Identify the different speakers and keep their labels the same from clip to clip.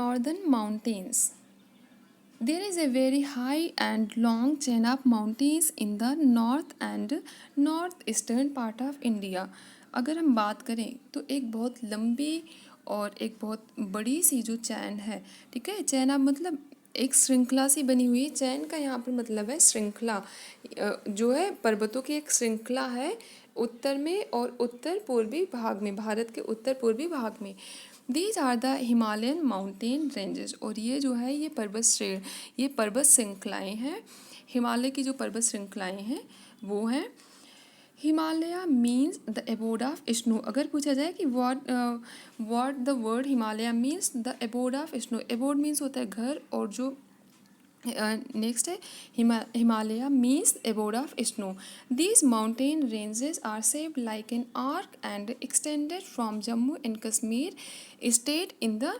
Speaker 1: Northern mountains. There is a very high and long chain of mountains in the north and northeastern part of India. अगर हम बात करें तो एक बहुत लंबी और एक बहुत बड़ी सी जो चैन है, ठीक है। चैन आप मतलब एक श्रृंखला सी बनी हुई चैन का यहाँ पर मतलब है श्रृंखला, जो है पर्वतों की एक श्रृंखला है उत्तर में और उत्तर पूर्वी भाग में, भारत के उत्तर पूर्वी भाग में। These are the Himalayan mountain ranges. और ये जो है ये पर्वत श्रृंखलाएँ हैं। हिमालय की जो पर्वत श्रृंखलाएँ हैं वो हैं। Himalaya means the abode of snow. अगर पूछा जाए कि what the word Himalaya means the abode of snow. Abode means होता है घर, और जो नेक्स्ट है Himalaya means abode of snow. These mountain ranges are shaped like an arc and extended from Jammu and Kashmir state in the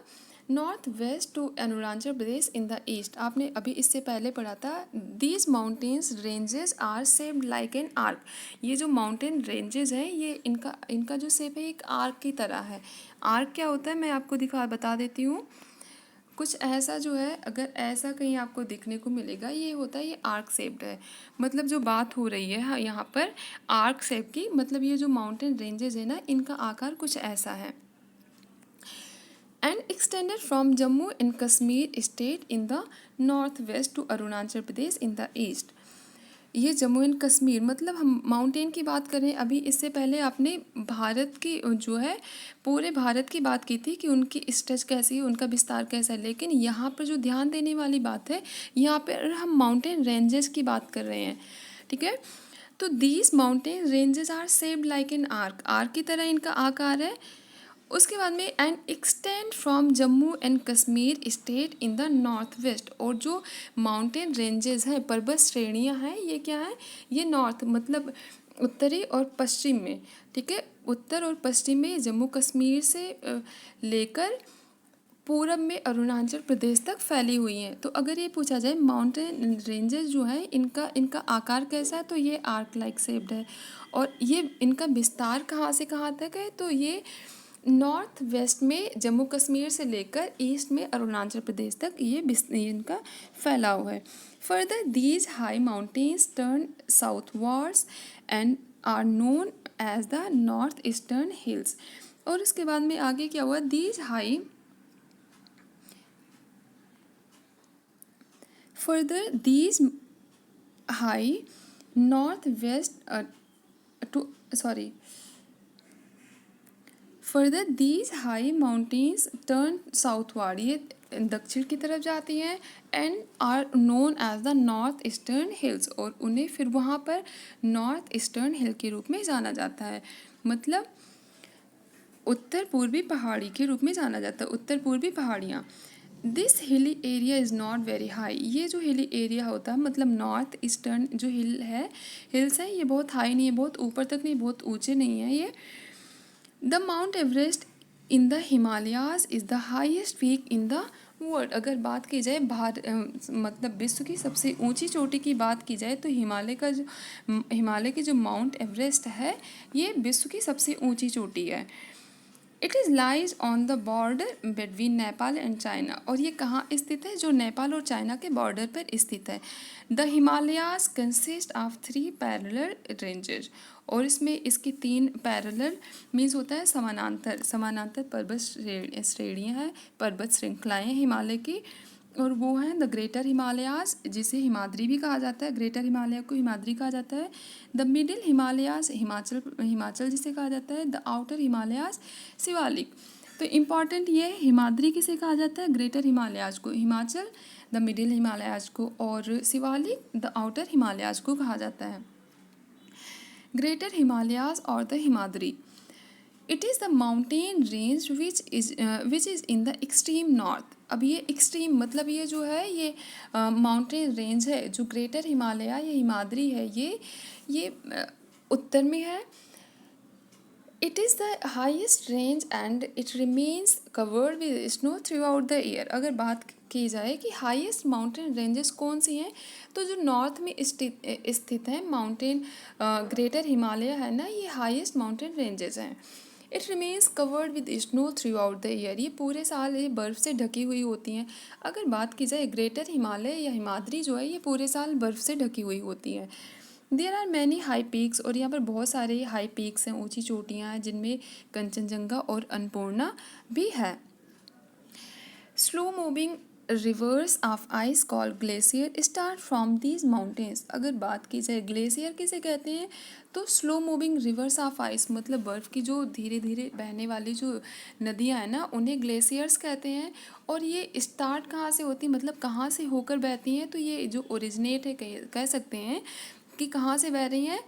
Speaker 1: north west to Arunachal Pradesh in the east. आपने अभी इससे पहले पढ़ा था these mountains ranges are shaped like an arc. ये जो mountain ranges हैं ये इनका जो शेप है एक आर्क की तरह है। आर्क क्या होता है मैं आपको बता देती हूँ। कुछ ऐसा जो है, अगर ऐसा कहीं आपको दिखने को मिलेगा ये होता है, ये आर्क शेप्ड है। मतलब जो बात हो रही है हाँ यहाँ पर आर्क शेप की, मतलब ये जो माउंटेन रेंजेस है ना इनका आकार कुछ ऐसा है। And extended from Jammu and Kashmir state in the north west to Arunachal Pradesh in the east. ये जम्मू एंड कश्मीर, मतलब हम माउंटेन की बात करें अभी, इससे पहले आपने भारत की जो है पूरे भारत की बात की थी कि उनकी स्ट्रेच कैसी है, उनका विस्तार कैसा है। लेकिन यहाँ पर जो ध्यान देने वाली बात है, यहाँ पर हम माउंटेन रेंजेस की बात कर रहे हैं, ठीक है। तो these mountain ranges are shaped like an arc. Arc की तरह इनका आकार है। उसके बाद में and extend from Jammu and Kashmir state in the north west. और जो माउंटेन रेंजेस हैं, पर्वत श्रेणियां हैं, ये क्या है, ये नॉर्थ मतलब उत्तरी और पश्चिम में, ठीक है। उत्तर और पश्चिम में जम्मू कश्मीर से लेकर पूरब में अरुणाचल प्रदेश तक फैली हुई हैं। तो अगर ये पूछा जाए माउंटेन रेंजेस जो है इनका इनका आकार कैसा है, तो ये आर्क लाइक शेप्ड है। और ये इनका विस्तार कहाँ से कहाँ तक है, तो ये नॉर्थ वेस्ट में जम्मू कश्मीर से लेकर ईस्ट में अरुणाचल प्रदेश तक ये इनका फैलाव है। Further these high mountains turn southwards and are known as the north eastern hills. और इसके बाद में आगे क्या हुआ, these high further these high north west to sorry further these high mountains turn southward. ये दक्षिण की तरफ जाती हैं and are known as the north eastern hills. और उन्हें फिर वहाँ पर नॉर्थ ईस्टर्न हिल के रूप में जाना जाता है, मतलब उत्तर पूर्वी पहाड़ी के रूप में जाना जाता है, उत्तर पूर्वी पहाड़ियाँ। This hilly area is not very high. ये जो हिली एरिया होता है मतलब नॉर्थ ईस्टर्न जो हिल्स हैं, ये बहुत हाई नहीं है, बहुत ऊपर तक नहीं, बहुत ऊँचे नहीं है ये। The Mount Everest in the Himalayas is the highest peak in the world. अगर बात की जाए मतलब विश्व की सबसे ऊंची चोटी की बात की जाए तो हिमालय की जो माउंट एवरेस्ट है ये विश्व की सबसे ऊंची चोटी है। It is lies on the border between Nepal and China. और ये कहाँ स्थित है, जो नेपाल और चाइना के बॉर्डर पर स्थित है। The Himalayas consist of 3 parallel ranges. और इसमें इसकी 3 पैरेलल मीन्स होता है समानांतर पर्वत श्रेणियाँ हैं, पर्वत श्रृंखलाएँ हिमालय की। और वो हैं द ग्रेटर हिमालयाज, जिसे हिमाद्री भी कहा जाता है, ग्रेटर हिमालय को हिमाद्री कहा जाता है। द मिडिल हिमालयाज हिमाचल जिसे कहा जाता है। The outer Himalayas Shivalik. तो इम्पॉर्टेंट ये है, हिमाद्री किसे कहा जाता है, ग्रेटर हिमालयाज को हिमाचल, द मिडिल हिमालयाज को, और शिवालिक द आउटर हिमालयाज को कहा जाता है। ग्रेटर हिमालयाज और the Himadri, it is the mountain range which is in the extreme north. अब ये एक्सट्रीम मतलब ये जो है ये माउंटेन रेंज है, जो ग्रेटर हिमालय या हिमाद्री है ये उत्तर में है। It is the highest range and it remains covered with snow through out the year. अगर बात की जाए कि हाईएस्ट माउंटेन रेंजेस कौन सी हैं, तो जो नॉर्थ में स्थित है माउंटेन ग्रेटर हिमालय है ना, ये हाईएस्ट माउंटेन रेंजेस हैं। It remains covered with snow through out the year, ये पूरे साल ये बर्फ़ से ढकी हुई होती हैं। अगर बात की जाए ग्रेटर हिमालय या हिमाद्री जो है ये पूरे साल बर्फ़ से ढकी हुई होती है। There are many high peaks, और यहाँ पर बहुत सारे हाई पीक्स हैं, ऊंची चोटियाँ हैं, जिनमें कंचनजंगा और अन्नपूर्णा भी है। Slow moving reverse of ice called glacier start from these mountains. अगर बात की जाए ग्लेशियर किसे कहते हैं, तो slow moving reverse of ice मतलब बर्फ़ की जो धीरे धीरे बहने वाली जो नदियाँ हैं ना, उन्हें ग्लेशियर्स कहते हैं। और ये स्टार्ट कहाँ से होती मतलब कहाँ से होकर बहती हैं, तो ये जो ओरिजिनेट है कह सकते हैं कि कहाँ से बह रही हैं,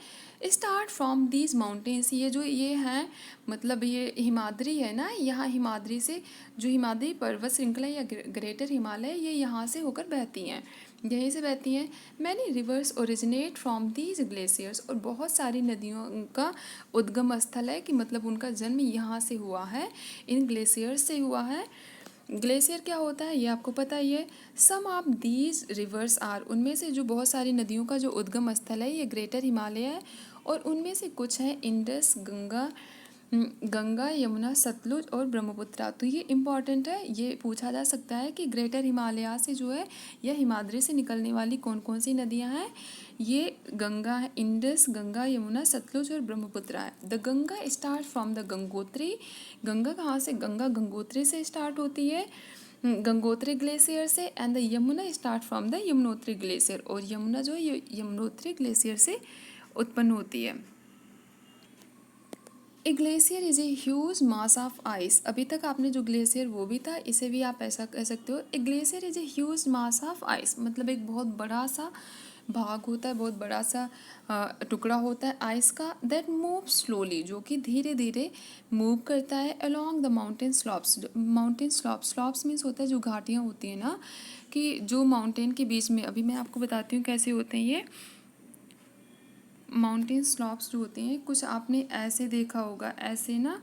Speaker 1: स्टार्ट फ्रॉम दीज माउंटेन्स। ये जो ये हैं मतलब ये हिमाद्री है ना, यहाँ हिमाद्री से जो हिमाद्री पर्वत श्रृंखला या ग्रेटर हिमालय ये यहाँ से होकर बहती हैं, यहीं से बहती हैं। Many reverse originate from these glaciers, और बहुत सारी नदियों का उद्गम स्थल है कि मतलब उनका जन्म यहाँ से हुआ है, इन ग्लेशियर्स से हुआ है। ग्लेशियर क्या होता है ये आपको पता ही है। सम ऑफ दीज रिवर्स आर, उनमें से जो बहुत सारी नदियों का जो उद्गम स्थल है ये ग्रेटर हिमालय है, और उनमें से कुछ हैं इंडस, गंगा, यमुना, सतलुज और ब्रह्मपुत्रा। तो ये इम्पॉर्टेंट है, ये पूछा जा सकता है कि ग्रेटर हिमालय से जो है या हिमाद्री से निकलने वाली कौन कौन सी नदियाँ हैं। ये गंगा है, इंडस, गंगा, यमुना, सतलुज और ब्रह्मपुत्रा है। The Ganga start from the Gangotri, Ganga कहाँ से, गंगा गंगोत्री से स्टार्ट होती है, गंगोत्री ग्लेशियर से। And the Yamuna start from the Yamunotri glacier, और यमुना जो है ये यमुनोत्री ग्लेशियर से उत्पन्न होती है। A glacier is a huge mass of ice, अभी तक आपने जो ग्लेशियर वो भी था, इसे भी आप ऐसा कह सकते हो। A glacier is a huge mass of ice मतलब एक बहुत बड़ा सा भाग होता है, बहुत बड़ा सा टुकड़ा होता है आइस का, दैट मूव स्लोली, जो कि धीरे धीरे मूव करता है along the mountain slopes. Mountain slopes means होता है जो घाटियाँ होती हैं ना, कि जो माउंटेन के बीच में, अभी मैं आपको बताती हूँ कैसे होते हैं ये माउंटेन स्लॉप्स जो होते हैं। कुछ आपने ऐसे देखा होगा, ऐसे ना,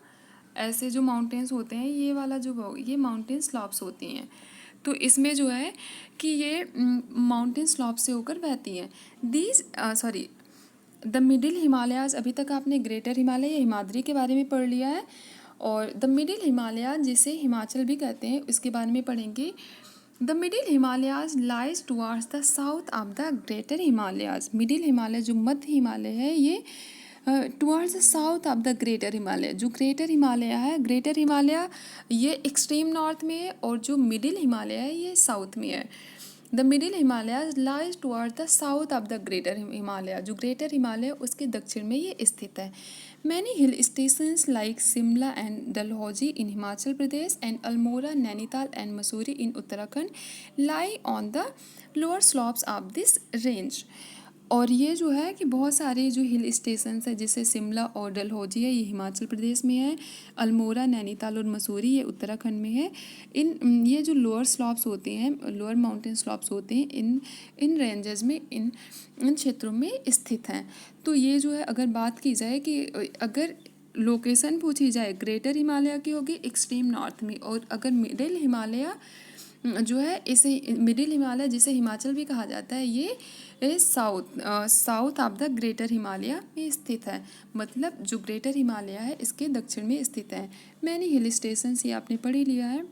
Speaker 1: ऐसे जो माउंटेन्स होते हैं, ये वाला जो ये माउंटेन स्लॉप्स होती हैं। तो इसमें जो है कि ये माउंटेन स्लॉप से होकर बहती हैं। These sorry the middle Himalayas, अभी तक आपने ग्रेटर हिमालय या हिमाद्री के बारे में पढ़ लिया है, और द मिडिल हिमालय जिसे हिमाचल भी कहते हैं इसके बारे में पढ़ेंगे। The middle Himalayas lies towards the south of the greater Himalayas, middle Himalaya जो मध्य हिमालय है ये towards the south of the greater Himalaya, जो ग्रेटर हिमालय है, ग्रेटर हिमालय ये एक्सट्रीम नॉर्थ में है, और जो मिडिल हिमालय है ये साउथ में है। The middle Himalaya lies toward the south of the greater Himalaya, जो ग्रेटर हिमालय उसके दक्षिण में ये स्थित है। Many hill stations like Shimla and Dalhousie in Himachal Pradesh and Almora, Nainital and Mussoorie in Uttarakhand lie on the lower slopes of this range. और ये जो है कि बहुत सारे जो हिल स्टेशंस हैं जैसे शिमला और डलहौजी है ये हिमाचल प्रदेश में है, अल्मोड़ा, नैनीताल और मसूरी ये उत्तराखंड में है। ये जो लोअर स्लॉप्स होते हैं, लोअर माउंटेन स्लॉप्स होते हैं, इन रेंजेस में, इन क्षेत्रों में स्थित हैं। तो ये जो है अगर बात की जाए कि अगर लोकेशन पूछी जाए, ग्रेटर हिमालय की होगी एक्सट्रीम नॉर्थ में, और अगर मिडिल हिमालय जो है, इसे मिडिल हिमालय जिसे हिमाचल भी कहा जाता है, ये south of the greater Himalaya में स्थित है, मतलब जो ग्रेटर हिमालय है इसके दक्षिण में स्थित है। मैनी हिल स्टेशंस ये आपने पढ़ ही लिया है।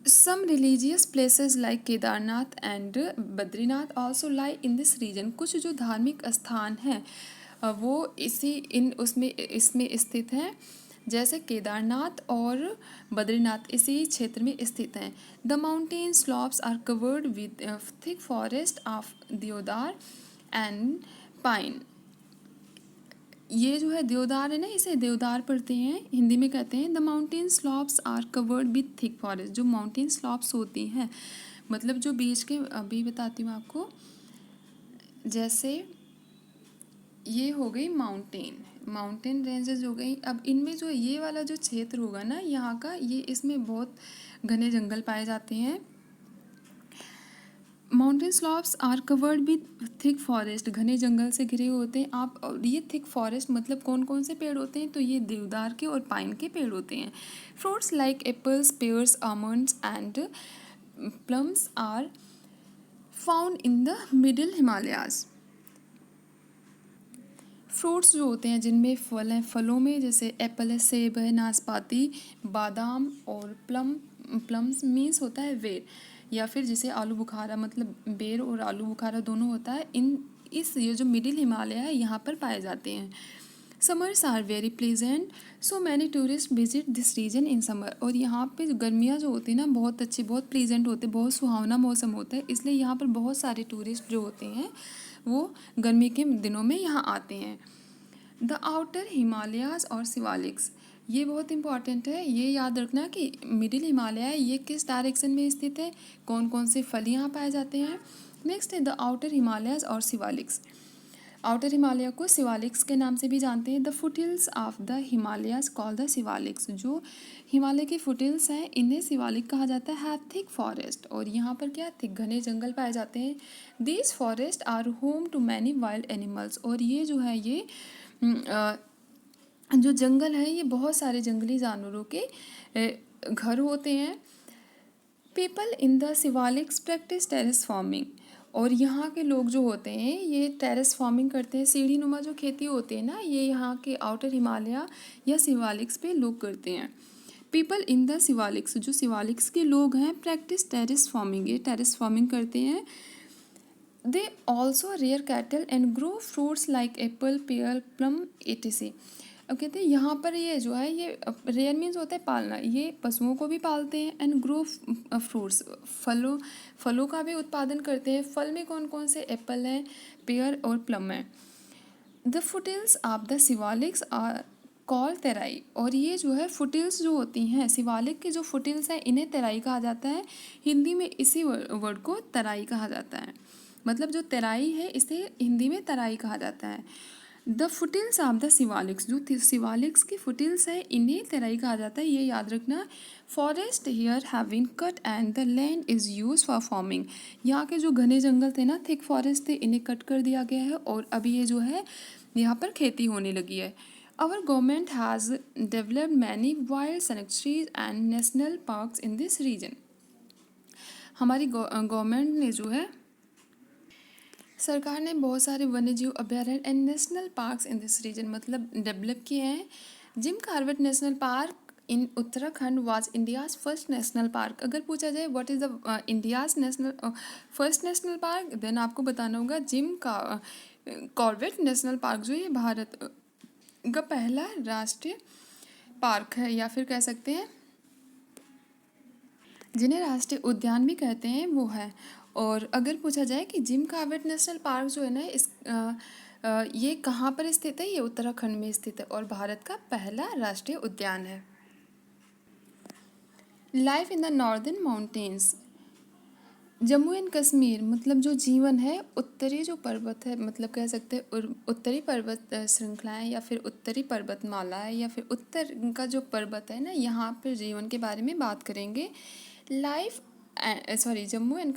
Speaker 1: Some religious places like Kedarnath and Badrinath also lie in this region, कुछ जो धार्मिक स्थान हैं वो इसमें स्थित हैं, जैसे केदारनाथ और बद्रीनाथ इसी क्षेत्र में स्थित हैं। The mountain slopes are covered with thick forest of deodar and pine, ये जो है देवदार है ना, इसे देवदार पढ़ते हैं, हिंदी में कहते हैं। The mountain slopes are covered with thick forest, जो माउंटेन स्लॉप्स होती हैं मतलब जो बीच के, अभी बताती हूँ आपको, जैसे ये हो गई माउंटेन रेंजेस हो गई। अब इनमें जो ये वाला जो क्षेत्र होगा ना यहाँ का, ये इसमें बहुत घने जंगल पाए जाते हैं। Mountain slopes are covered with thick forest, घने जंगल से घिरे होते हैं आप। और ये थिक फॉरेस्ट मतलब कौन कौन से पेड़ होते हैं, तो ये देवदार के और पाइन के पेड़ होते हैं। Fruits like apples, pears, almonds and plums are found in the middle Himalayas. Fruits जो होते हैं जिनमें फल हैं, फलों में जैसे एप्पल है, सेब है, नाशपाती, बादाम और प्लम्स मीन्स होता है बेर, या फिर जिसे आलू बुखारा मतलब बेर और आलू बुखारा दोनों होता है। इन इस ये जो मिडिल हिमालय है यहाँ पर पाए जाते हैं। Summers are very pleasant, so many tourist visit this region in summer. और यहाँ पे गर्मियाँ जो होती है ना बहुत अच्छी, बहुत प्लीजेंट होते, बहुत सुहावना मौसम होता है, इसलिए यहाँ पर बहुत सारे टूरिस्ट जो होते हैं वो गर्मी के दिनों में यहाँ आते हैं। द आउटर हिमालयाज और शिवालिक्स, ये बहुत इंपॉर्टेंट है, ये याद रखना कि मिडिल हिमालय है ये किस डायरेक्शन में स्थित है, कौन कौन से फल यहाँ पाए जाते हैं। नेक्स्ट है द आउटर हिमालयाज और शिवालिक्स। आउटर हिमालय को शिवालिक्स के नाम से भी जानते हैं। The foothills of the Himalayas call the Shivaliks, जो हिमालय के फुटहिल्स हैं इन्हें शिवालिक कहा जाता है। हैव थिक फॉरेस्ट, और यहाँ पर क्या थिक घने जंगल पाए जाते हैं। These forest are home to many wild animals, और ये जो है ये जो जंगल है ये बहुत सारे जंगली जानवरों के घर होते हैं। People in the Shivaliks practice terrace farming, और यहाँ के लोग जो होते हैं ये टेरेस फार्मिंग करते हैं, सीढ़ी नुमा जो खेती होती है ना ये यहाँ के आउटर हिमालय या शिवालिक्स पे लोग करते हैं। पीपल इन द शिवालिक्स, जो शिवालिक्स के लोग हैं प्रैक्टिस टेरेस फार्मिंग, ये टेरेस फार्मिंग करते हैं। They also rear cattle and grow fruits like apple, pear, plum etc। अब कहते हैं यहाँ पर ये जो है ये रेयर मीन्स होता है पालना, ये पशुओं को भी पालते हैं। एंड ग्रो फ्रूट्स, फलों का भी उत्पादन करते हैं। फल में कौन कौन से एप्पल हैं, पेयर और प्लम है। The foothills of the Shivaliks are call Terai, और ये जो है फुटिल्स जो होती हैं शिवालिक के जो फुटिल्स हैं इन्हें तेराई कहा जाता है। हिंदी में इसी वर्ड को तराई कहा जाता है, मतलब जो तेराई है इसे हिंदी में तराई कहा जाता है। The foothills of the Shivaliks, जो शिवालिक्स की फुटिल्स है इन्हें तेराई कहा जाता है, ये याद रखना। Forest here have been cut and the land is use for farming, यहाँ के जो घने जंगल थे ना थिक फॉरेस्ट थे इन्हें कट कर दिया गया है और अभी ये जो है यहाँ पर खेती होने लगी है। Our government has developed many wild sanctuaries and national parks in this region, हमारी गवर्नमेंट ने जो है सरकार ने बहुत सारे वन्यजीव अभयारण्य and national parks in this region मतलब डेवलप किए हैं। Jim Corbett national park in Uttarakhand was India's first national park. अगर पूछा जाए what is the India's national first national park, then आपको बताना होगा जिम का कॉर्बेट नेशनल पार्क जो ये भारत का पहला राष्ट्रीय पार्क है, या फिर कह सकते हैं जिन्हें राष्ट्रीय उद्यान भी कहते हैं वो है। और अगर पूछा जाए कि जिम कॉर्बेट नेशनल पार्क जो है ना ये कहाँ पर स्थित है, ये उत्तराखंड में स्थित है और भारत का पहला राष्ट्रीय उद्यान है। Life in the northern mountains, Jammu and Kashmir मतलब जो जीवन है उत्तरी जो पर्वत है मतलब कह सकते हैं उत्तरी पर्वत श्रृंखलाएँ या फिर उत्तरी पर्वतमाला है या फिर उत्तर का जो पर्वत है ना यहाँ पर जीवन के बारे में बात करेंगे। Life Jammu and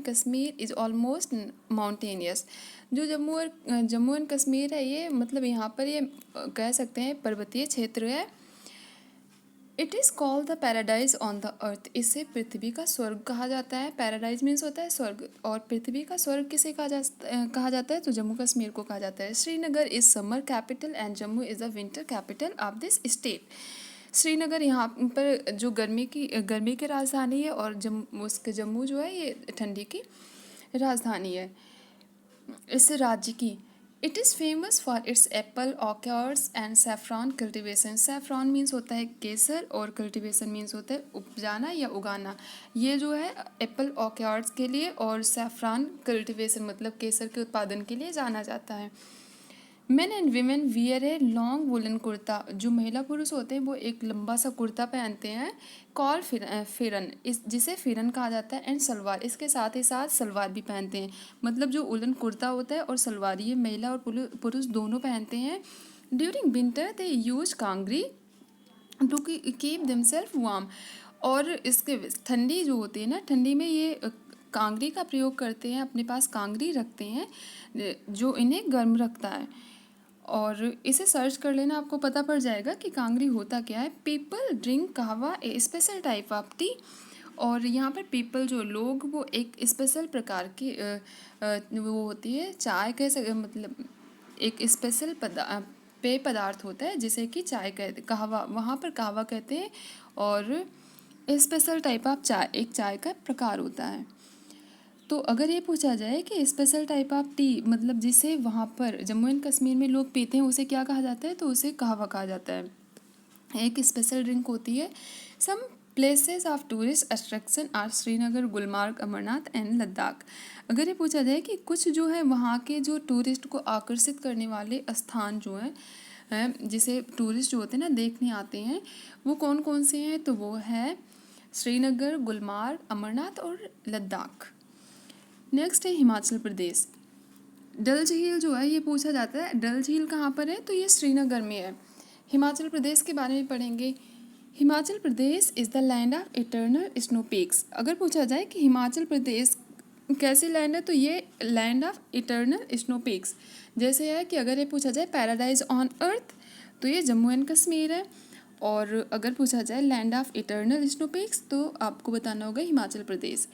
Speaker 1: Kashmir is almost mountainous, जो जम्मू एंड कश्मीर है ये मतलब यहाँ पर ये कह सकते हैं पर्वतीय क्षेत्र है। It is called the paradise on the earth, इसे पृथ्वी का स्वर्ग कहा जाता है। पैराडाइज मीन्स होता है स्वर्ग, और पृथ्वी का स्वर्ग किसे कहा जाता है तो जम्मू कश्मीर को कहा जाता है। Srinagar is summer capital and Jammu is the winter capital of this state. Srinagar यहाँ पर जो गर्मी की राजधानी है और जम्मू जो है ये ठंडी की राजधानी है इस राज्य की। It is famous for its Apple ऑर्चार्ड्स and saffron cultivation. Saffron means होता है केसर और कल्टिवेशन मीन्स होता है उपजाना या उगाना। ये जो है एप्पल ऑर्चार्ड्स के लिए और सैफरॉन कल्टिवेशन मतलब केसर के उत्पादन के लिए जाना जाता है। Main and women wear a long woollen kurta, जो महिला पुरुष होते हैं वो एक लंबा सा कुर्ता पहनते हैं। कॉल फिरन इस जिसे फिरन कहा जाता है। एंड सलवार, इसके साथ ही साथ सलवार भी पहनते हैं, मतलब जो उलन कुर्ता होता है और सलवार ये महिला और पुरुष दोनों पहनते हैं। During winter they use kangri to keep themself warm, और इसके ठंडी जो होती है ना ठंडी में ये कांगरी का प्रयोग करते हैं, अपने पास कांगरी रखते हैं जो इन्हें गर्म रखता है। और इसे सर्च कर लेना आपको पता पड़ जाएगा कि कांगरी होता क्या है। पीपल ड्रिंक कहवा ए स्पेशल टाइप ऑफ टी, और यहाँ पर पीपल जो लोग वो एक स्पेशल प्रकार की वो होती है चाय कैसे मतलब एक स्पेशल पेय पदार्थ होता है जिसे कि चाय कहते, कहवा, वहाँ पर कहवा कहते हैं। और स्पेशल टाइप ऑफ चाय, एक चाय का प्रकार होता है। तो अगर ये पूछा जाए कि स्पेशल टाइप ऑफ टी मतलब जिसे वहाँ पर जम्मू एंड कश्मीर में लोग पीते हैं उसे क्या कहा जाता है, तो उसे कहवा कहा जाता है। एक स्पेशल ड्रिंक होती है। Some places of tourist attraction are Srinagar, Gulmarg, Amarnath and Ladakh. अगर ये पूछा जाए कि कुछ जो है वहाँ के जो टूरिस्ट को आकर्षित करने वाले स्थान जो हैं जिसे टूरिस्ट जो होते हैं ना देखने आते हैं, वो कौन कौन से हैं, तो वो है श्रीनगर, गुलमार्ग, अमरनाथ और लद्दाख। नेक्स्ट है हिमाचल प्रदेश। डल झील जो है ये पूछा जाता है, डल झील कहाँ पर है, तो ये श्रीनगर में है। हिमाचल प्रदेश के बारे में पढ़ेंगे। Himachal Pradesh is the land of eternal snow peaks. अगर पूछा जाए कि हिमाचल प्रदेश कैसे लैंड है, तो ये land of eternal snow peaks. जैसे है कि अगर ये पूछा जाए पैराडाइज ऑन अर्थ, तो ये जम्मू एंड कश्मीर है। और अगर पूछा जाए land of eternal snow peaks, तो आपको बताना होगा Himachal Pradesh.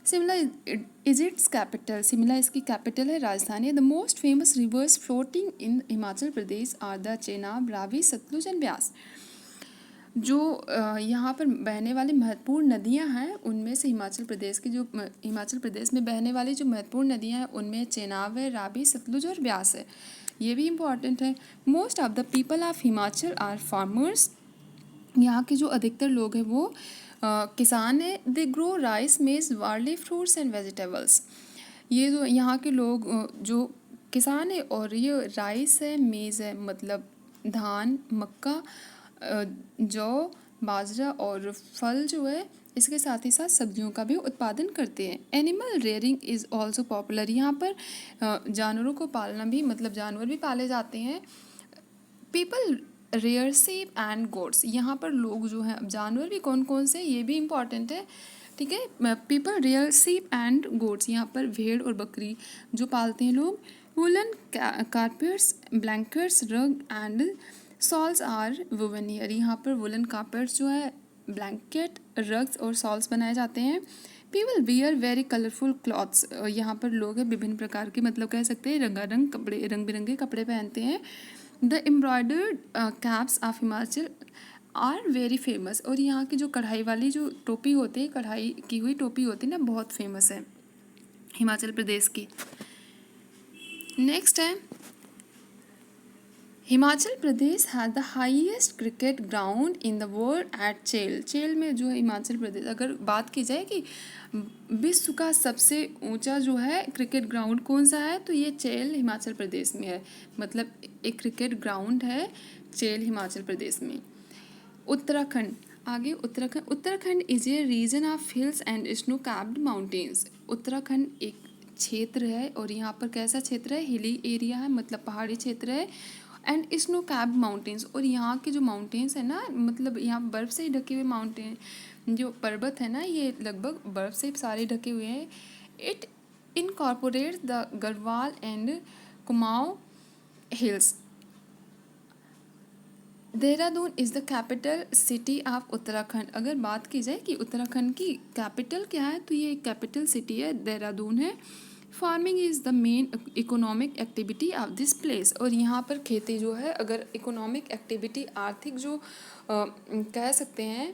Speaker 1: Shimla is its capital, Shimla इसकी कैपिटल है, राजधानी है। The most famous rivers floating in Himachal Pradesh are the Chenab, Ravi, Sutlej and Beas. जो यहाँ पर बहने वाली महत्वपूर्ण नदियाँ हैं उनमें से हिमाचल प्रदेश की जो हिमाचल प्रदेश में बहने वाली जो महत्वपूर्ण नदियाँ हैं उनमें चेनाब है, रावी, सतलुज और ब्यास है। ये भी इम्पॉर्टेंट है। Most of the people of Himachal are farmers. यहाँ के जो अधिकतर लोग हैं वो किसान है। They grow rice, maize, barley, fruits and vegetables. ये जो यहाँ के लोग जो किसान है, और ये राइस है, मेज़ है मतलब धान, मक्का, जौ, बाजरा और फल जो है इसके साथ ही साथ सब्जियों का भी उत्पादन करते हैं। Animal rearing is also popular. यहाँ पर जानवरों को पालना भी मतलब जानवर भी पाले जाते हैं। People rear sheep and goats. यहाँ पर लोग जो हैं, अब जानवर भी कौन कौन से ये भी इम्पॉर्टेंट है, ठीक है। People rear sheep and goats, यहाँ पर भेड़ और बकरी जो पालते हैं लोग। Woollen carpets, blankets, rug and shawls are woven here. यहाँ पर वुलन कारपेट्स जो है, ब्लैंकेट, रग्स और सॉल्स बनाए जाते हैं। People wear very colourful clothes. यहाँ पर लोग हैं विभिन्न प्रकार के मतलब कह सकते हैं रंगारंग कपड़े, रंग बिरंगे कपड़े पहनते हैं। The embroidered caps of Himachal are very famous. और यहाँ की जो कढ़ाई वाली जो टोपी होती है, कढ़ाई की हुई टोपी होती है ना, बहुत फेमस है हिमाचल प्रदेश की। नेक्स्ट है Himachal Pradesh has the highest cricket ground in the world at Chail. Chail में जो है हिमाचल प्रदेश, अगर बात की जाए कि विश्व का सबसे ऊंचा जो है क्रिकेट ग्राउंड कौन सा है, तो ये चेल हिमाचल प्रदेश में है। मतलब एक क्रिकेट ग्राउंड है चेल हिमाचल प्रदेश में। उत्तराखंड, आगे Uttarakhand. Uttarakhand is a region of hills and snow capped mountains. Uttarakhand एक क्षेत्र है और यहाँ पर कैसा क्षेत्र है, हिली एरिया है मतलब पहाड़ी क्षेत्र है। एंड स्नो कैप्ड माउंटेन्स, और यहाँ के जो माउंटेन्स है ना मतलब यहाँ बर्फ़ से ही ढके हुए माउंटेन जो पर्वत है ना, ये लगभग बर्फ़ से सारे ढके हुए हैं। It incorporates the Garhwal and Kumaon hills. Dehradun is the capital city of Uttarakhand. अगर बात की जाए कि उत्तराखंड की कैपिटल क्या है, तो ये कैपिटल सिटी है, देहरादून है। Farming is the main economic activity of this place. और यहाँ पर खेती जो है, अगर इकोनॉमिक एक्टिविटी आर्थिक जो कह सकते हैं,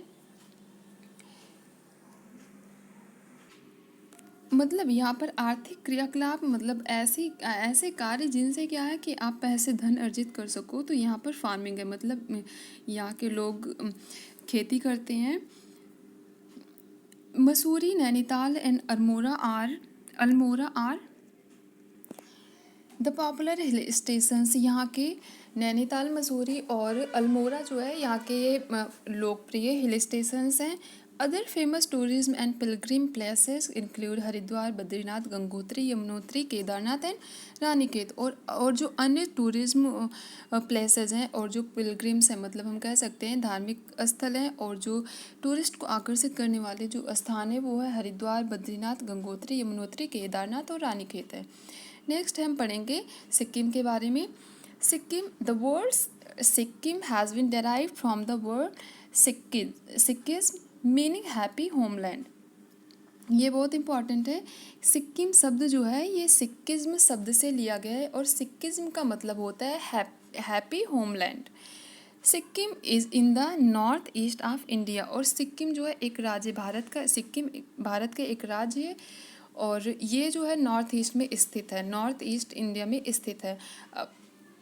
Speaker 1: मतलब यहाँ पर आर्थिक क्रियाकलाप मतलब ऐसे कार्य जिनसे क्या है कि आप पैसे धन अर्जित कर सको, तो यहाँ पर फार्मिंग है। मतलब यहाँ के लोग खेती करते हैं। Mussoorie, Nainital and Almora are the popular hill stations. यहाँ के नैनीताल, मसूरी और अल्मोड़ा जो है यहाँ के ये लोकप्रिय हिल स्टेशंस हैं। Other famous tourism and Pilgrim places include Haridwar, Badrinath, Gangotri, Yamunotri, Kedarnath and Ranikhet. और जो अन्य टूरिज्म प्लेसेस हैं और जो पिलग्रिम्स हैं मतलब हम कह सकते हैं धार्मिक स्थल हैं, और जो टूरिस्ट को आकर्षित करने वाले जो स्थान है वो है हरिद्वार, बद्रीनाथ, गंगोत्री, यमुनोत्री, केदारनाथ और रानीखेत है। नेक्स्ट हम पढ़ेंगे सिक्किम के बारे में। Sikkim, the word Sikkim has been derived from the word Sikkiz meaning happy homeland. ये बहुत इम्पॉर्टेंट है। सिक्किम शब्द जो है ये सिक्किज्म शब्द से लिया गया है और सिक्किज्म का मतलब होता है happy homeland. Sikkim is in the north east of India, और सिक्किम जो है एक राज्य भारत का, सिक्किम भारत का एक राज्य है और ये जो है नॉर्थ ईस्ट में स्थित है, नॉर्थ ईस्ट इंडिया में स्थित है।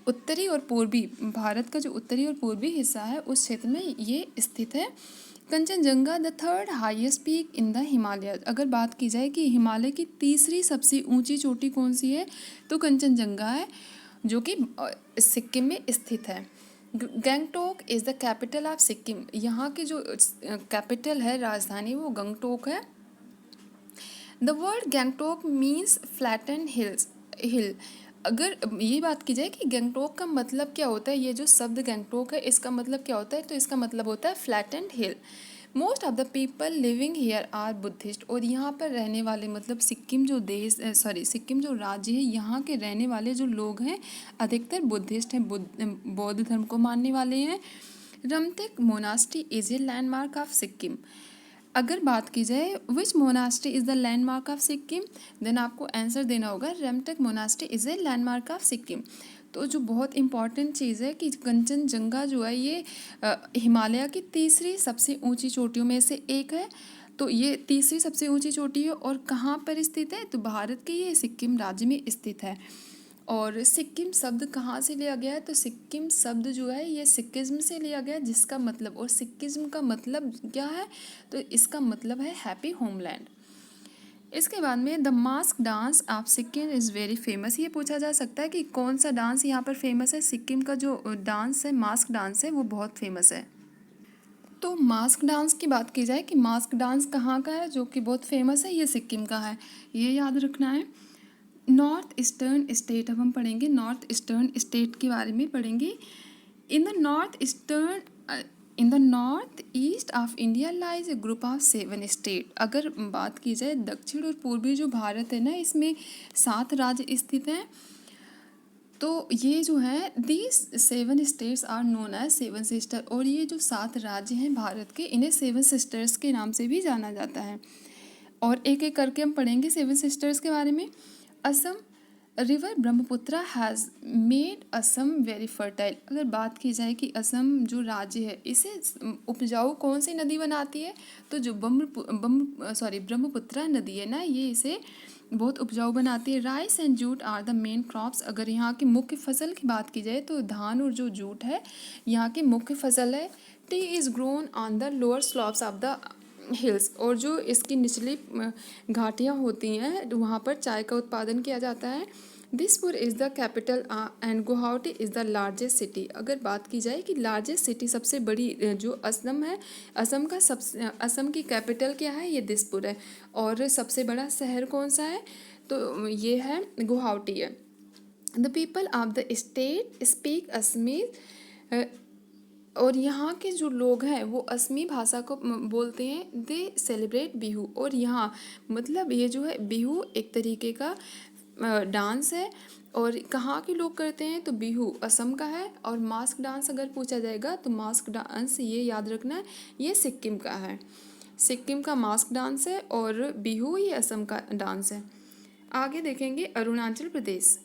Speaker 1: उत्तरी और पूर्वी भारत का जो उत्तरी और पूर्वी हिस्सा है उस क्षेत्र में ये स्थित है। Kanchenjunga the third highest peak in the Himalaya. अगर बात की जाए कि हिमालय की तीसरी सबसे ऊंची चोटी कौन सी है, तो कंचनजंगा है, जो कि सिक्किम में स्थित है। Gangtok is the capital of Sikkim. यहाँ की जो कैपिटल है, राजधानी, वो गंगटोक है। The word Gangtok means flatten hill. अगर ये बात की जाए कि गंगटोक का मतलब क्या होता है, ये जो शब्द गंगटोक है इसका मतलब क्या होता है, तो इसका मतलब होता है flattened hill. Most of the people living here are Buddhist. और यहाँ पर रहने वाले, मतलब सिक्किम जो देश, सिक्किम जो राज्य है, यहाँ के रहने वाले जो लोग हैं अधिकतर बुद्धिस्ट हैं, बौद्ध धर्म को मानने वाले हैं। Rumtek monastery is a landmark of Sikkim. अगर बात की जाए which monastery is the landmark of Sikkim, then आपको आंसर देना होगा Rumtek monastery is a landmark of Sikkim. तो जो बहुत इंपॉर्टेंट चीज़ है कि कंचनजंगा जो है ये हिमालय की तीसरी सबसे ऊंची चोटियों में से एक है। तो ये तीसरी सबसे ऊंची चोटी है और कहाँ पर स्थित है, तो भारत के ये सिक्किम राज्य में स्थित है। और सिक्किम शब्द कहाँ से लिया गया है, तो सिक्किम शब्द जो है ये सिक्किज्म से लिया गया है, जिसका मतलब, और सिक्किज्म का मतलब क्या है, तो इसका मतलब है हैप्पी होमलैंड। इसके बाद में the mask dance of Sikkim is very famous. ये पूछा जा सकता है कि कौन सा डांस यहाँ पर फेमस है। सिक्किम का जो डांस है, मास्क डांस है, वो बहुत फेमस है। तो मास्क डांस की बात की जाए कि मास्क डांस कहाँ का है जो कि बहुत फेमस है, ये सिक्किम का है, ये याद रखना है। नॉर्थ ईस्टर्न स्टेट, अब हम पढ़ेंगे नॉर्थ ईस्टर्न स्टेट के बारे में पढ़ेंगे। इन the north east of India lies A group of 7 state. अगर बात की जाए दक्षिण और पूर्वी जो भारत है ना, इसमें 7 राज्य स्थित हैं। तो ये जो है these 7 states are known as 7 sister, और ये जो 7 राज्य हैं भारत के, इन्हें 7 सिस्टर्स के नाम से भी जाना जाता है। और एक एक करके हम पढ़ेंगे 7 सिस्टर्स के बारे में। Assam, river Brahmaputra has made Assam very fertile. अगर बात की जाए कि असम जो राज्य है इसे उपजाऊ कौन सी नदी बनाती है, तो जो ब्रह्मपुत्रा नदी है ना, ये इसे बहुत उपजाऊ बनाती है। Rice and jute are the main crops. अगर यहाँ की मुख्य फसल की बात की जाए तो धान और जो जूट है यहाँ की मुख्य फसल है। T is grown on the lower slopes of the hills. और जो इसकी निचली घाटियाँ होती हैं वहाँ पर चाय का उत्पादन किया जाता है। Dispur is the capital and Guwahati is the largest city. अगर बात की जाए कि लार्जेस्ट सिटी, सबसे बड़ी जो असम है, असम की कैपिटल क्या है, ये दिसपुर है। और सबसे बड़ा शहर कौन सा है, तो ये है गुवाहाटी है। The people of the state speak Assamese, और यहाँ के जो लोग हैं वो असमी भाषा को बोलते हैं। दे सेलिब्रेट बिहू। और यहाँ मतलब ये जो है बिहू एक तरीके का डांस है, और कहाँ के लोग करते हैं, तो बिहू असम का है। और मास्क डांस अगर पूछा जाएगा तो मास्क डांस, ये याद रखना है, ये सिक्किम का है। सिक्किम का मास्क डांस है और बिहू ये असम का डांस है। आगे देखेंगे Arunachal Pradesh.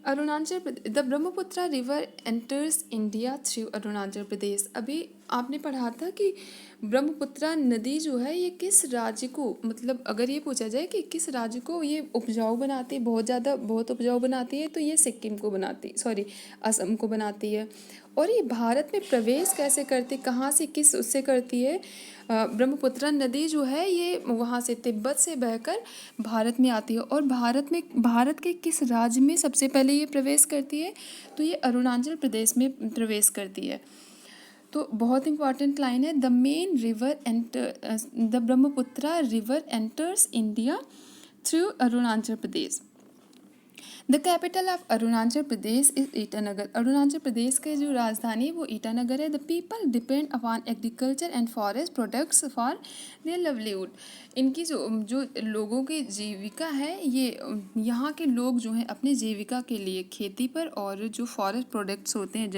Speaker 1: Arunachal Pradesh, the Brahmaputra river enters India through Arunachal Pradesh. अभी आपने पढ़ा था कि ब्रह्मपुत्रा नदी जो है ये किस राज्य को, मतलब अगर ये पूछा जाए कि किस राज्य को ये उपजाऊ बनाती है, बहुत उपजाऊ बनाती है, तो ये सिक्किम को बनाती, सॉरी असम को बनाती है। और ये भारत में प्रवेश कैसे करती, कहाँ से, किस उससे करती है, ब्रह्मपुत्रा नदी जो है ये वहाँ से तिब्बत से बहकर भारत में आती है। और भारत के किस राज्य में सबसे पहले ये प्रवेश करती है, तो ये अरुणाचल प्रदेश में प्रवेश करती है। तो बहुत इंपॉर्टेंट लाइन है, the main river the Brahmaputra river enters India through Arunachal Pradesh. The capital of Arunachal Pradesh is Itanagar. Arunachal Pradesh की जो राजधानी है वो ईटानगर है। The people depend upon agriculture and forest products for their livelihood. इनकी जो लोगों की जीविका है, ये यहाँ के लोग जो हैं अपनी जीविका के लिए खेती पर, और जो फॉरेस्ट प्रोडक्ट्स होते हैं,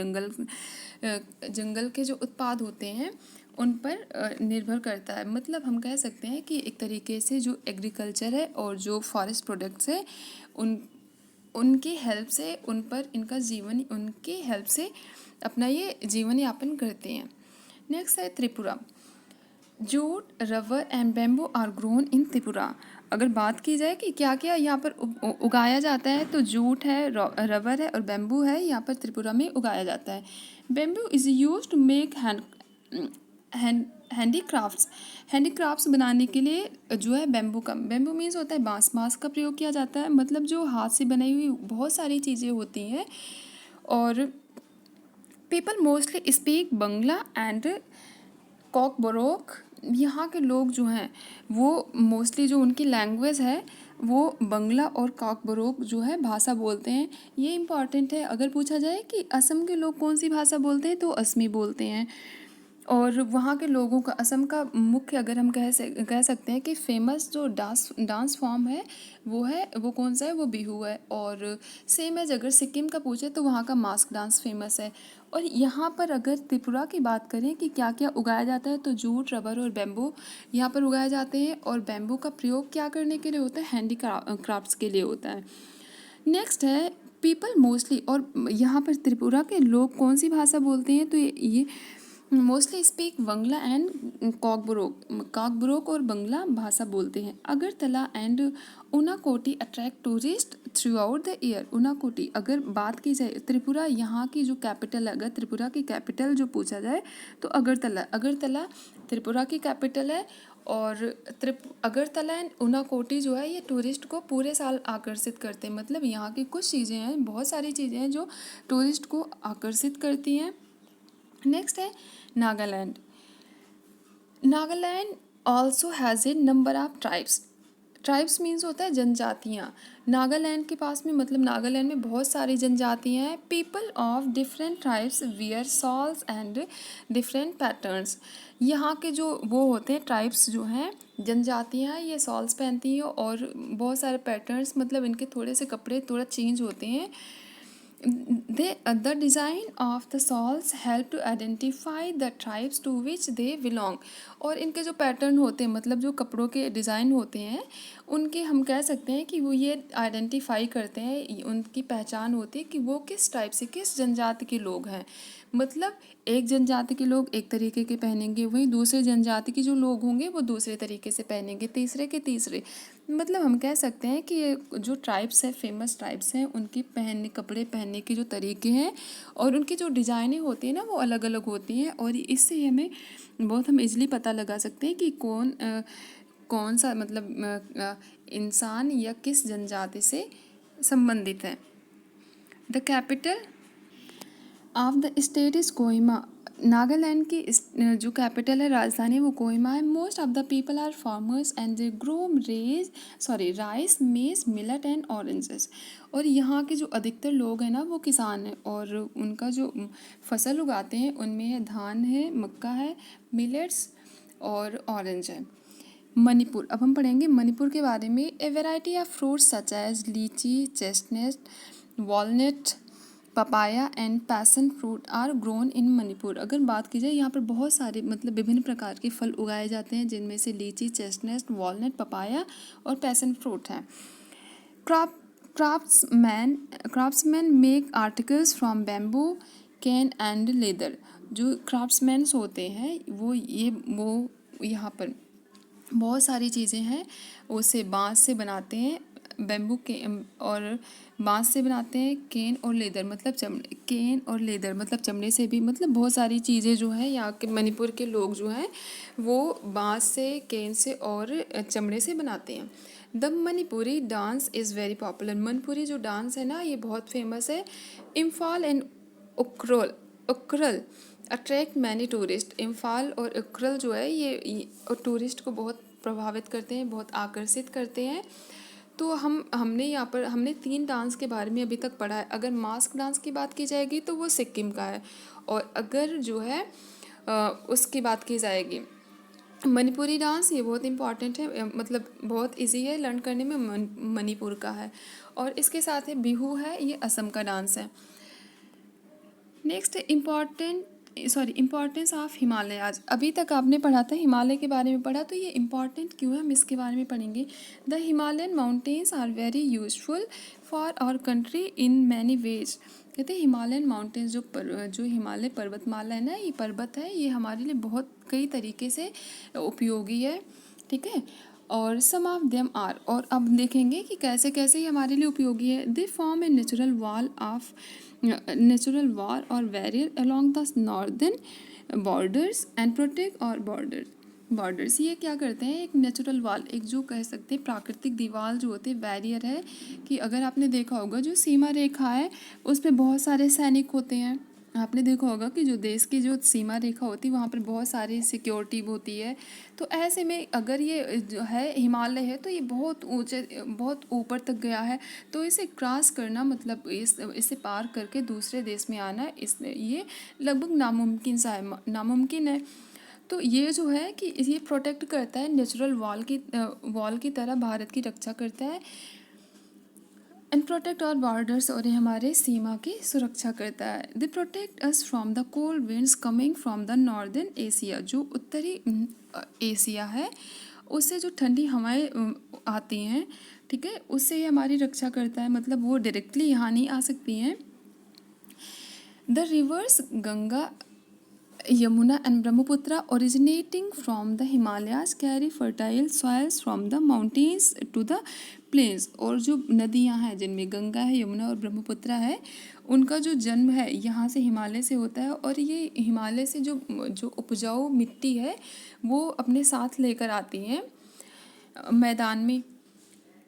Speaker 1: जंगल के जो उत्पाद होते हैं उन पर निर्भर करता है। मतलब हम कह सकते हैं कि एक तरीके से जो एग्रीकल्चर है और जो फॉरेस्ट प्रोडक्ट्स है उन उनकी हेल्प से उन पर इनका जीवन उनकी हेल्प से अपना ये जीवन यापन करते हैं। नेक्स्ट है Tripura. Jute, rubber and bamboo are grown in Tripura. अगर बात की जाए कि क्या क्या यहाँ पर उगाया जाता है, तो जूट है, रबर है और बैम्बू है, यहाँ पर त्रिपुरा में उगाया जाता है। Bamboo is use to make handicrafts. Handicrafts बनाने के लिए जो है बैम्बू मीन्स होता है बांस। बांस का प्रयोग किया जाता है, मतलब जो हाथ से बनाई हुई बहुत सारी चीज़ें होती हैं। और people mostly speak Bangla and Kokborok. यहाँ के लोग जो हैं वो मोस्टली जो उनकी लैंग्वेज है वो बंगला और कॉकबोरोक जो है भाषा बोलते हैं। ये इम्पॉर्टेंट है। अगर पूछा जाए कि असम के लोग कौन सी भाषा बोलते हैं, तो असमी बोलते हैं। और वहाँ के लोगों का असम का मुख्य, अगर हम कह सकते हैं कि फेमस जो डांस फॉर्म है वो कौन सा है, वो बिहू है। और सेम एज अगर सिक्किम का पूछे तो वहाँ का मास्क डांस फेमस है। और यहाँ पर अगर त्रिपुरा की बात करें कि क्या क्या उगाया जाता है, तो जूट, रबर और बैम्बू यहाँ पर उगाए जाते हैं। और बैम्बू का प्रयोग क्या करने के लिए होता है, हैंडी क्राफ्ट्स के लिए होता है। नेक्स्ट है पीपल मोस्टली, और यहाँ पर त्रिपुरा के लोग कौन सी भाषा बोलते हैं, तो ये मोस्टली स्पीक बंगला एंड कॉकबोरोक और बंगला भाषा बोलते हैं। Agartala and Unakoti attract tourist through out the year. Unakoti, अगर बात की जाए त्रिपुरा यहाँ की जो कैपिटल है, अगर त्रिपुरा की कैपिटल जो पूछा जाए तो अगरतला त्रिपुरा की कैपिटल है। और अगरतला एंड उनाकोटी जो है ये टूरिस्ट को पूरे साल आकर्षित करते हैं। मतलब यहाँ की कुछ चीज़ें हैं, बहुत सारी चीज़ें हैं जो टूरिस्ट को आकर्षित करती हैं। नेक्स्ट है Nagaland. Nagaland also has a number of tribes. Tribes means होता है जनजातियाँ। नागालैंड के पास में, मतलब नागालैंड में बहुत सारी जनजातियाँ हैं। People of different tribes wear souls and different patterns. यहाँ के जो वो होते हैं ट्राइब्स जो हैं, जनजातियाँ हैं, ये सॉल्स पहनती हैं और बहुत सारे पैटर्न्स, मतलब इनके थोड़े से कपड़े थोड़ा चेंज होते हैं। The design of the shawls help to identify the tribes to which they belong। और इनके जो पैटर्न होते हैं, मतलब जो कपड़ों के डिज़ाइन होते हैं, उनके हम कह सकते हैं कि वो ये आइडेंटिफाई करते हैं, उनकी पहचान होती है कि वो किस टाइप से, किस जनजाति के लोग हैं। मतलब एक जनजाति के लोग एक तरीके के पहनेंगे, वहीं दूसरे जनजाति के जो लोग होंगे वो दूसरे तरीके से पहनेंगे, तीसरे के तीसरे। मतलब हम कह सकते हैं कि ये जो ट्राइब्स हैं, फेमस ट्राइब्स हैं, उनकी कपड़े पहनने के जो तरीके हैं और उनकी जो डिज़ाइनें होती हैं ना, वो अलग अलग होती हैं। और इससे हमें बहुत हम इजली पता लगा सकते हैं कि कौन सा, मतलब इंसान या किस जनजाति से संबंधित है। The capital of the state is Kohima. Nagaland की जो कैपिटल है, राजधानी, वो कोहिमा है। Most of the people are farmers and they grow rice, maize, millet and oranges. और यहाँ के जो अधिकतर लोग हैं ना, वो किसान हैं और उनका जो फसल उगाते हैं उनमें है धान है, मक्का है, मिलेट्स और ऑरेंज है। मणिपुर, अब हम पढ़ेंगे मणिपुर के बारे में। A variety of fruits such as litchi, chestnut, walnut, papaya and passion fruit are grown in Manipur. अगर बात की जाए, यहाँ पर बहुत सारे, मतलब विभिन्न प्रकार के फल उगाए जाते हैं, जिनमें से लीची, चेस्टनट, वॉलनट, पपाया और पैसन फ्रूट हैं। Craftsman make articles from bamboo, can and leather. जो क्राफ्ट्समैन्स होते हैं वो यहाँ पर बहुत सारी चीज़ें हैं, उसे बांस से बनाते हैं, बैम्बू के और बांस से बनाते हैं। केन और लेदर मतलब चमड़े से भी, मतलब बहुत सारी चीज़ें जो है यहाँ के मणिपुर के लोग जो हैं वो बांस से, केन से और चमड़े से बनाते हैं। The Manipuri dance is very popular. Manipuri जो डांस है ना, ये बहुत फेमस है। Imphal and Ukhrul attract many tourist. Imphal और उखरुल जो है ये टूरिस्ट को बहुत प्रभावित करते हैं, बहुत आकर्षित करते हैं। तो हमने 3 डांस के बारे में अभी तक पढ़ा है। अगर मास्क डांस की बात की जाएगी तो वो सिक्किम का है, और अगर जो है उसकी बात की जाएगी मणिपुरी डांस, ये बहुत इम्पॉर्टेंट है, मतलब बहुत इजी है लर्न करने में, मणिपुर का है। और इसके साथ है बिहू है, ये असम का डांस है। Next important sorry importance of Himalayas. अभी तक आपने पढ़ा था, हिमालय के बारे में पढ़ा, तो ये इम्पॉर्टेंट क्यों है हम इसके बारे में पढ़ेंगे। The Himalayan mountains are very useful for our country in many ways. कहते हैं हिमालयन माउंटेन्स जो हिमालय पर्वतमाला है ना, ये पर्वत है, ये हमारे लिए बहुत कई तरीके से उपयोगी है, ठीक है। और सम ऑफ देम आर, और अब देखेंगे कि कैसे कैसे ये हमारे लिए उपयोगी है। They form a natural wall or barrier along the northern borders and protect our borders. ये क्या करते हैं, एक नेचुरल वॉल, एक जो कह सकते हैं प्राकृतिक दीवार जो होती है, बैरियर है, कि अगर आपने देखा होगा जो सीमा रेखा है उस पर बहुत सारे सैनिक होते हैं। आपने देखा होगा कि जो देश की जो सीमा रेखा होती है वहाँ पर बहुत सारी सिक्योरिटी होती है। तो ऐसे में अगर ये जो है हिमालय है तो ये बहुत ऊंचे, बहुत ऊपर तक गया है, तो इसे क्रॉस करना मतलब इसे पार करके दूसरे देश में आना, ये लगभग नामुमकिन है। तो ये जो है कि ये प्रोटेक्ट करता है, नेचुरल वॉल की तरह भारत की रक्षा करता है। एंड प्रोटेक्ट आवर बॉर्डर्स, और ये हमारे सीमा की सुरक्षा करता है। They protect us from the cold winds coming from the northern Asia. जो उत्तरी एशिया है उससे जो ठंडी हवाएं आती हैं, ठीक है, उससे ये हमारी रक्षा करता है, मतलब वो डायरेक्टली यहाँ नहीं आ सकती हैं। The reverse Ganga, Yamuna and Brahmaputra originating from the Himalayas carry fertile soils from the mountains to the plains। और जो नदियाँ हैं जिनमें गंगा है, यमुना और ब्रह्मपुत्र है, उनका जो जन्म है यहाँ से हिमालय से होता है, और ये हिमालय से जो जो उपजाऊ मिट्टी है वो अपने साथ लेकर आती हैं मैदान में।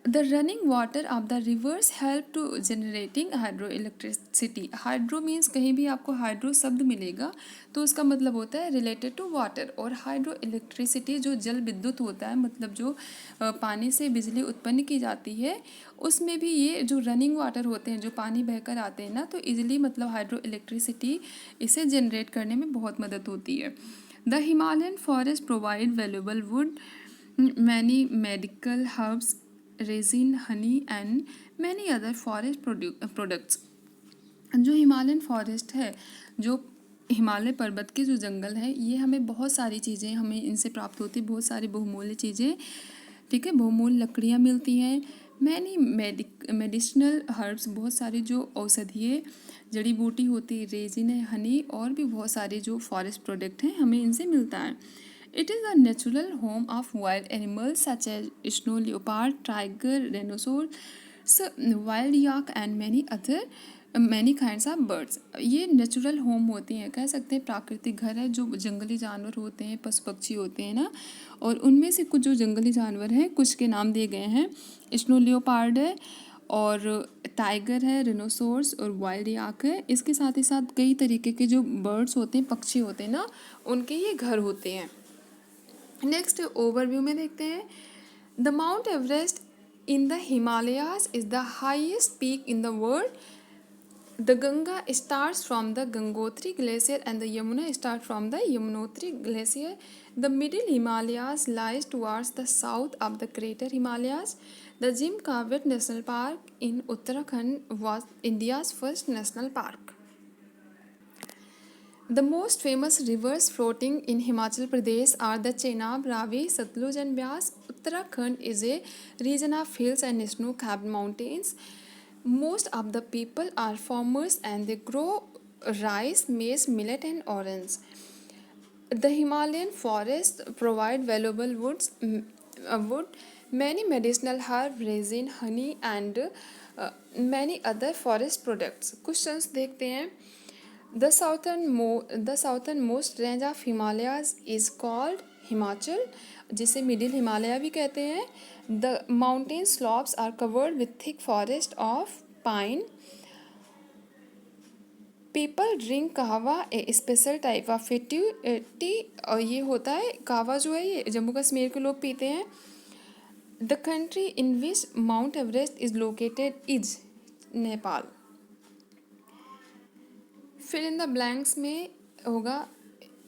Speaker 1: The running water of the rivers help to generating hydro electricity. Hydro means कहीं भी आपको हाइड्रो शब्द मिलेगा तो उसका मतलब होता है रिलेटेड टू वाटर, और हाइड्रो इलेक्ट्रिसिटी जो जल विद्युत होता है, मतलब जो पानी से बिजली उत्पन्न की जाती है, उसमें भी ये जो रनिंग वाटर होते हैं, जो पानी बहकर आते हैं ना, तो इजिली मतलब हाइड्रो इलेक्ट्रिसिटी इसे जनरेट करने में बहुत मदद होती है। The Himalayan forest provide valuable would, many medical herbs, resin, honey and many other forest products. जो हिमालयन फॉरेस्ट है, जो हिमालय पर्वत के जो जंगल है, ये हमें बहुत सारी चीज़ें हमें इनसे प्राप्त होती, बहुत सारी बहुमूल्य चीज़ें, ठीक है, बहुमूल्य लकड़ियाँ मिलती हैं। मैनी मेडिसिनल हर्ब्स, बहुत सारी जो औषधीय जड़ी बूटी होती है, रेजिन है, हनी, और भी बहुत सारे जो फॉरेस्ट प्रोडक्ट हैं हमें इनसे मिलता है। It is a natural home of wild animals such as snow leopard, tiger, rhinoceros, wild yak and many kinds of birds। ये नेचुरल होम होती हैं, कह सकते हैं प्राकृतिक घर है, जो जंगली जानवर होते हैं, पशु पक्षी होते हैं ना, और उनमें से कुछ जो जंगली जानवर हैं कुछ के नाम दिए गए हैं। स्नो लियोपार्ड है, और टाइगर है, रिनोसोर्स और वाइल्ड याक है। इसके साथ ही साथ कई तरीके के जो बर्ड्स होते हैं, पक्षी होते हैं ना, उनके ये घर होते हैं। नेक्स्ट ओवरव्यू में देखते हैं। The Mount Everest in the Himalayas is the highest peak in the world. The Ganga starts from the Gangotri glacier and the Yamuna start from the Yamunotri glacier. The middle Himalayas lies towards the south of the greater Himalayas. The Jim Corbett national park in Uttarakhand was India's first national park. The most famous rivers floating in Himachal Pradesh are the Chenab, Ravi, Satluj and Byas. Uttarakhand is a region of hills and snow-capped mountains. Most of the people are farmers and they grow rice, maize, millet and orange. The Himalayan forests provide valuable wood, many medicinal herbs, resin, honey and many other forest products. Questions देखते हैं। The southernmost range of Himalayas is called Himachal, जिसे middle Himalaya भी कहते हैं। The mountain slopes are covered with thick forest of pine. People drink kahwa, a special type of tea, और ये होता है कहवा जो है ये जम्मू कश्मीर के लोग पीते हैं। The country in which Mount Everest is located is Nepal. Fill in the blanks में होगा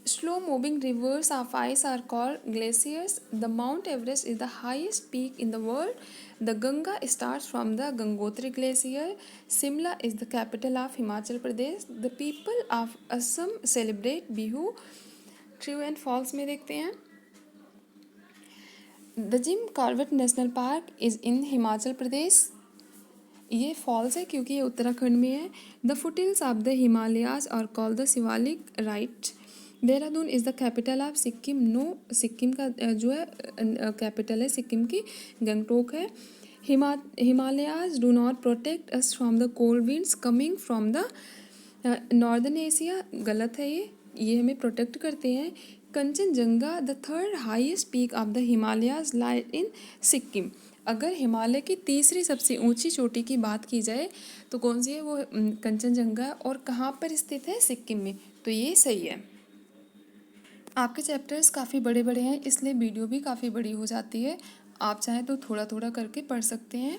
Speaker 1: Slow moving rivers of ice are called glaciers. The Mount Everest is the highest peak in the world. The Ganga starts from the Gangotri Glacier. Simla is the capital of Himachal Pradesh. The people of Assam celebrate Bihu. True and false में देखते हैं. The Jim Corbett National Park is in Himachal Pradesh. ये falls है क्योंकि ये उत्तराखंड में है. The foothills of the Himalayas are call the Shivalik right. Dehradun is the capital of Sikkim. No, Sikkim का जो है कैपिटल है सिक्किम की गंगटोक है. Himalayas do not protect us from the cold winds coming from the northern Asia. गलत है ये हमें प्रोटेक्ट करते हैं. Kangchenjunga the third highest peak of the Himalayas lie in Sikkim. अगर हिमालय की तीसरी सबसे ऊंची चोटी की बात की जाए तो कौन सी है वो? कंचनजंगा. और कहाँ पर स्थित है? सिक्किम में. तो ये सही है. आपके चैप्टर्स काफ़ी बड़े बड़े हैं इसलिए वीडियो भी काफ़ी बड़ी हो जाती है. आप चाहें तो थोड़ा थोड़ा करके पढ़ सकते हैं.